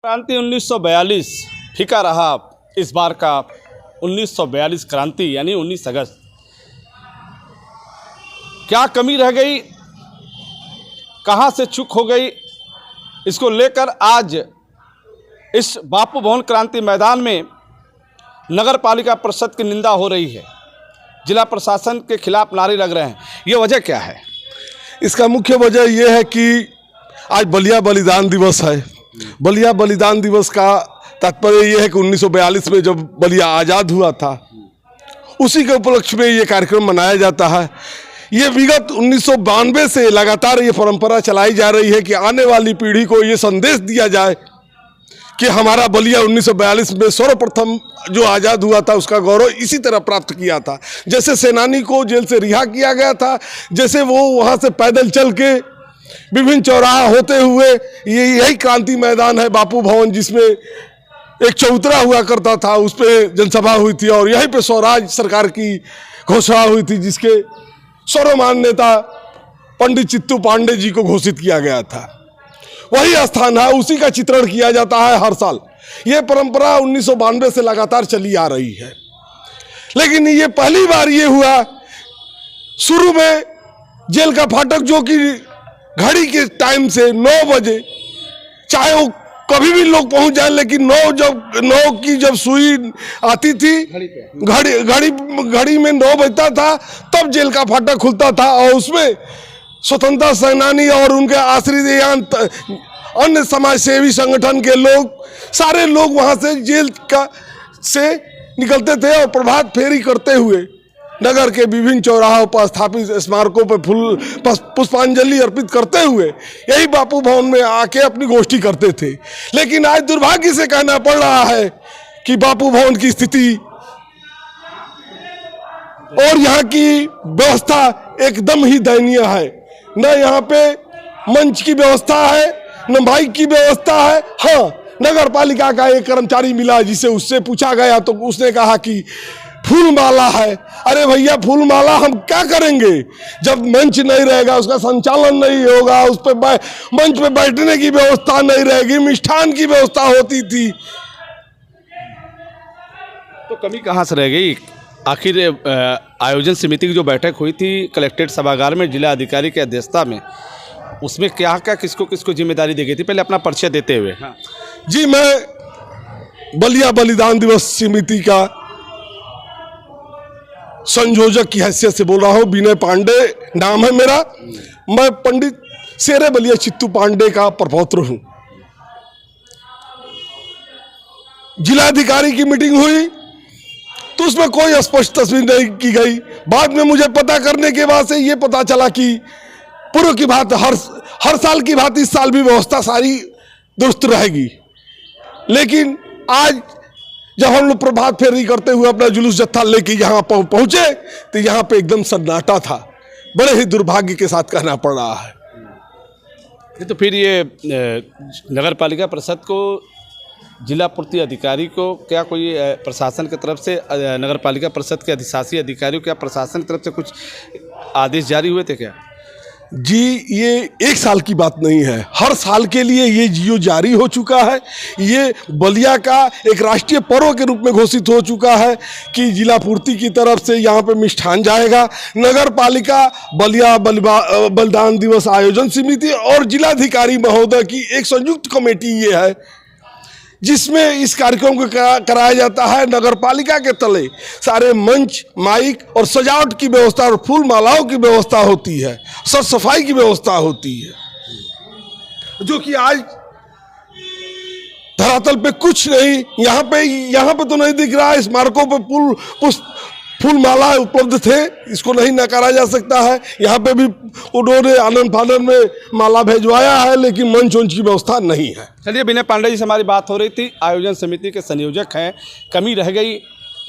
क्रांति 1942 फीका रहा इस बार का 1942 क्रांति यानी 19 अगस्त। क्या कमी रह गई, कहां से चूक हो गई, इसको लेकर आज इस बापू भवन क्रांति मैदान में नगर पालिका परिषद की निंदा हो रही है। जिला प्रशासन के खिलाफ नारे लग रहे हैं। ये वजह क्या है? इसका मुख्य वजह यह है कि आज बलिया बलिदान दिवस है। बलिया बलिदान दिवस का तात्पर्य यह है कि 1942 में जब बलिया आज़ाद हुआ था, उसी के उपलक्ष्य में ये कार्यक्रम मनाया जाता है। ये विगत 1992 से लगातार ये परंपरा चलाई जा रही है कि आने वाली पीढ़ी को ये संदेश दिया जाए कि हमारा बलिया 1942 में सर्वप्रथम जो आज़ाद हुआ था उसका गौरव इसी तरह प्राप्त किया था। जैसे सेनानी को जेल से रिहा किया गया था, जैसे वो वहाँ से पैदल चल के विभिन्न चौराहा होते हुए यही क्रांति मैदान है बापू भवन, जिसमें एक चौतरा हुआ करता था, उस पर जनसभा हुई थी और यहीं पे स्वराज सरकार की घोषणा हुई थी, जिसके सर्वमान्य नेता पंडित चित्तू पांडे जी को घोषित किया गया था। वही स्थान है, उसी का चित्रण किया जाता है हर साल। ये परंपरा 1992 से लगातार चली आ रही है, लेकिन ये पहली बार ये हुआ। शुरू में जेल का फाटक जो कि घड़ी के टाइम से 9 बजे, चाहे वो कभी भी लोग पहुंच जाए, लेकिन 9 की जब सुई आती थी घड़ी में 9 बजता था, तब जेल का फाटक खुलता था और उसमें स्वतंत्रता सेनानी और उनके आश्रित अन्य समाज सेवी संगठन के लोग, सारे लोग वहां से जेल से निकलते थे और प्रभात फेरी करते हुए नगर के विभिन्न चौराहों पर स्थापित स्मारकों पर पुष्पांजलि अर्पित करते हुए यही बापू भवन में आके अपनी गोष्ठी करते थे। लेकिन आज दुर्भाग्य से कहना पड़ रहा है कि बापू भवन की स्थिति और यहाँ की व्यवस्था एकदम ही दयनीय है। न यहाँ पे मंच की व्यवस्था है, न माइक की व्यवस्था है। हाँ, नगर पालिका का एक कर्मचारी मिला, जिसे उससे पूछा गया तो उसने कहा कि फूल माला है। अरे भैया, फूल माला हम क्या करेंगे जब मंच नहीं रहेगा, उसका संचालन नहीं होगा, उस पर मंच पे बैठने की व्यवस्था नहीं रहेगी, मिष्ठान की व्यवस्था होती थी। तो कमी कहाँ से रह गई? आखिर आयोजन समिति की जो बैठक हुई थी कलेक्ट्रेट सभागार में जिला अधिकारी की अध्यक्षता में, उसमें क्या क्या किसको किसको जिम्मेदारी दी गई थी? पहले अपना परिचय देते हुए। हाँ जी, मैं बलिया बलिदान दिवस समिति का संयोजक की हैसियत से बोल रहा हूं। विनय पांडे नाम है मेरा। मैं पंडित शेरे बलिया चित्तू पांडे का प्रपौत्र हूं। जिलाधिकारी की मीटिंग हुई तो उसमें कोई स्पष्ट तस्वीर नहीं की गई। बाद में मुझे पता करने के बाद से ये पता चला कि पूर्व की बात हर साल की बात इस साल भी व्यवस्था सारी दुरुस्त रहेगी। लेकिन आज जब हम लोग प्रभात फेरी करते हुए अपना जुलूस जत्था लेके यहाँ पहुंचे तो यहाँ पे एकदम सन्नाटा था। बड़े ही दुर्भाग्य के साथ कहना पड़ रहा है। तो फिर ये नगर पालिका परिषद को, जिला पूर्ति अधिकारी को क्या कोई प्रशासन की तरफ से, नगर पालिका परिषद के अधिशासी अधिकारियों क्या प्रशासन की तरफ से कुछ आदेश जारी हुए थे क्या? जी, ये एक साल की बात नहीं है, हर साल के लिए ये जियो जारी हो चुका है। ये बलिया का एक राष्ट्रीय पर्व के रूप में घोषित हो चुका है कि जिला पूर्ति की तरफ से यहाँ पे मिष्ठान जाएगा। नगर पालिका बलिया बलिदान दिवस आयोजन समिति और जिलाधिकारी महोदय की एक संयुक्त कमेटी ये है, जिसमें इस कार्यक्रम को कराया जाता है। नगर पालिका के तले सारे मंच, माइक और सजावट की व्यवस्था और फूल मालाओं की व्यवस्था होती है, साफ सफाई की व्यवस्था होती है, जो कि आज धरातल पे कुछ नहीं। यहाँ पे तो नहीं दिख रहा है। स्मारकों पे फूल माला उपलब्ध थे, इसको नहीं नकारा जा सकता है। यहाँ पे भी उन्होंने आनंद फानन में माला भेजवाया है, लेकिन मंच की व्यवस्था नहीं है। चलिए, विनय पांडे जी से हमारी बात हो रही थी, आयोजन समिति के संयोजक हैं। कमी रह गई,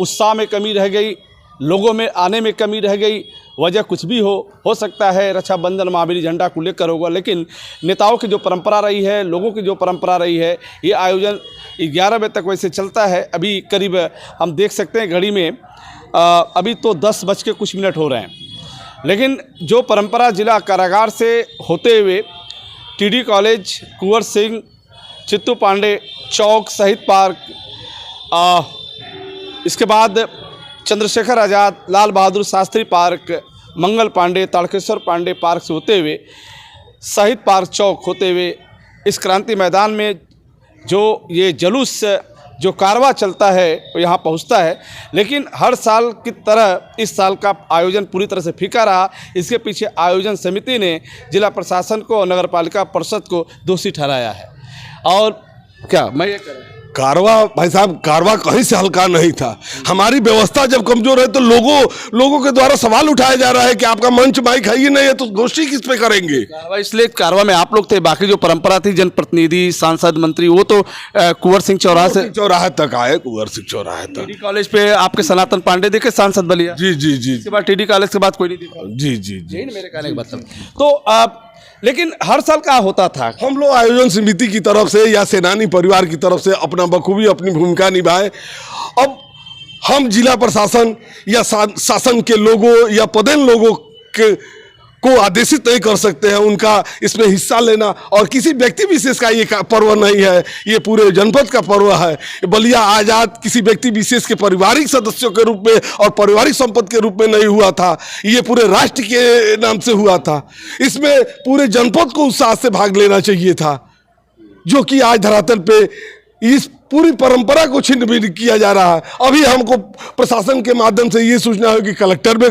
उत्साह में कमी रह गई, लोगों में आने में कमी रह गई। वजह कुछ भी हो सकता है, रक्षाबंधन महावीर झंडा को लेकर होगा, लेकिन नेताओं की जो परंपरा रही है, लोगों की जो परंपरा रही है, ये आयोजन 11 बजे तक वैसे चलता है। अभी करीब हम देख सकते हैं घड़ी में अभी तो 10 बज के कुछ मिनट हो रहे हैं, लेकिन जो परंपरा जिला कारागार से होते हुए टीडी कॉलेज, कुंवर सिंह, चित्तू पांडे चौक, शहीद पार्क, इसके बाद चंद्रशेखर आज़ाद, लाल बहादुर शास्त्री पार्क, मंगल पांडे, ताड़केश्वर पांडे पार्क से होते हुए शहीद पार्क चौक होते हुए इस क्रांति मैदान में जो ये जुलूस, जो कारवां चलता है वो यहाँ पहुँचता है। लेकिन हर साल की तरह इस साल का आयोजन पूरी तरह से फीका रहा। इसके पीछे आयोजन समिति ने जिला प्रशासन को और नगर पालिका परिषद को दोषी ठहराया है। और क्या मैं ये कह रहा हूँ, कारवा भाई साहब, कारवा कहीं से हल्का नहीं था। हमारी व्यवस्था जब कमजोर है तो लोगों के द्वारा सवाल उठाया जा रहा है कि आपका मंच माइक है ही नहीं है तो गोष्ठी किस पे करेंगे। कारवा इसलिए, कारवा में आप लोग थे, बाकी जो परंपरा थी जनप्रतिनिधि, सांसद, मंत्री, वो तो कुंवर सिंह चौराहे तक आए, कुंवर सिंह चौराहे तक। टीडी कॉलेज पे आपके सनातन पांडे देखे सांसद बलिया। जी जी जी। इसके बाद टीडी कॉलेज के बाद कोई नहीं दिखा। जी जी जी। यही मेरे कहने का मतलब। तो लेकिन हर साल क्या होता था, हम लोग आयोजन समिति की तरफ से या सेनानी परिवार की तरफ से अपना बखूबी अपनी भूमिका निभाए। अब हम जिला प्रशासन या शासन के लोगों या पदेन लोगों को आदेशित नहीं कर सकते हैं उनका इसमें हिस्सा लेना। और किसी व्यक्ति विशेष का ये पर्व नहीं है, ये पूरे जनपद का पर्व है। बलिया आज़ाद किसी व्यक्ति विशेष के पारिवारिक सदस्यों के रूप में और पारिवारिक संपत्ति के रूप में नहीं हुआ था, ये पूरे राष्ट्र के नाम से हुआ था। इसमें पूरे जनपद को उत्साह से भाग लेना चाहिए था, जो कि आज धरातल पे इस पूरी परंपरा को छिन्न भिन्न किया जा रहा है। अभी हमको प्रशासन के माध्यम से ये सूचना है कि कलेक्ट्रेट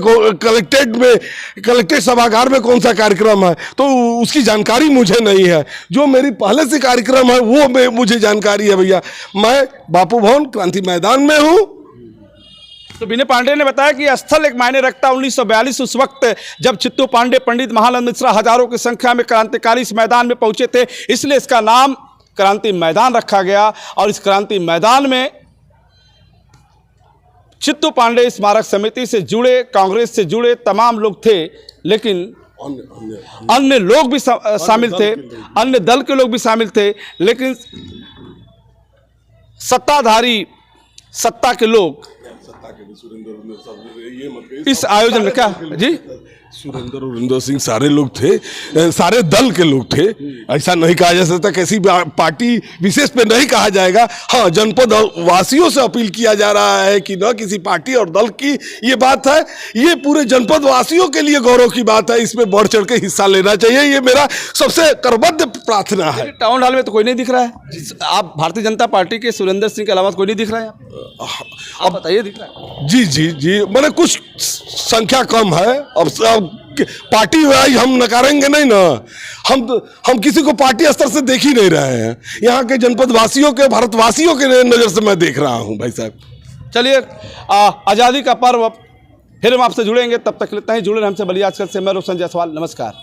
सभागार में कौन सा कार्यक्रम है, तो उसकी जानकारी मुझे नहीं है। जो मेरी पहले से कार्यक्रम है वो मुझे जानकारी है भैया। मैं बापू भवन क्रांति मैदान में हूँ। तो विनय पांडे ने बताया कि स्थल एक मायने रखता। 1942 उस वक्त जब चित्तू पांडे, पंडित महानंद मिश्रा हजारों की संख्या में क्रांतिकारी इस मैदान में पहुंचे थे, इसलिए इसका नाम क्रांति मैदान रखा गया। और इस क्रांति मैदान में चित्तू पांडे स्मारक समिति से जुड़े, कांग्रेस से जुड़े तमाम लोग थे, लेकिन अन्य लोग भी शामिल थे, अन्य दल के लोग भी शामिल थे। लेकिन सत्ताधारी, सत्ता के लोग इस आयोजन में क्या जी, सुरेंद्र सिंह सारे लोग थे, सारे दल के लोग थे। ऐसा नहीं कहा जा सकता, किसी पार्टी विशेष पे नहीं कहा जाएगा। हाँ, जनपद वासियों से अपील किया जा रहा है कि न किसी पार्टी और दल की ये बात है, ये पूरे जनपद वासियों के लिए गौरव की बात है। इसमें बढ़ चढ़ के हिस्सा लेना चाहिए, ये मेरा सबसे करबद्ध प्रार्थना है। टाउन हॉल में तो कोई नहीं दिख रहा है। आप भारतीय जनता पार्टी के सुरेंद्र सिंह के अलावा कोई नहीं दिख रहा है, आप बताइए दिख रहा है? जी जी जी, मैंने कुछ संख्या कम है। अब पार्टी वाइज हम नकारेंगे नहीं ना, हम किसी को पार्टी स्तर से देख ही नहीं रहे हैं। यहाँ के जनपद वासियों के, भारतवासियों के नज़र से मैं देख रहा हूँ भाई साहब। चलिए, आज़ादी का पर्व फिर हम आपसे जुड़ेंगे, तब तक इतना ही। जुड़े हमसे बलिया आजकल से मैं रोशन जायसवाल, नमस्कार।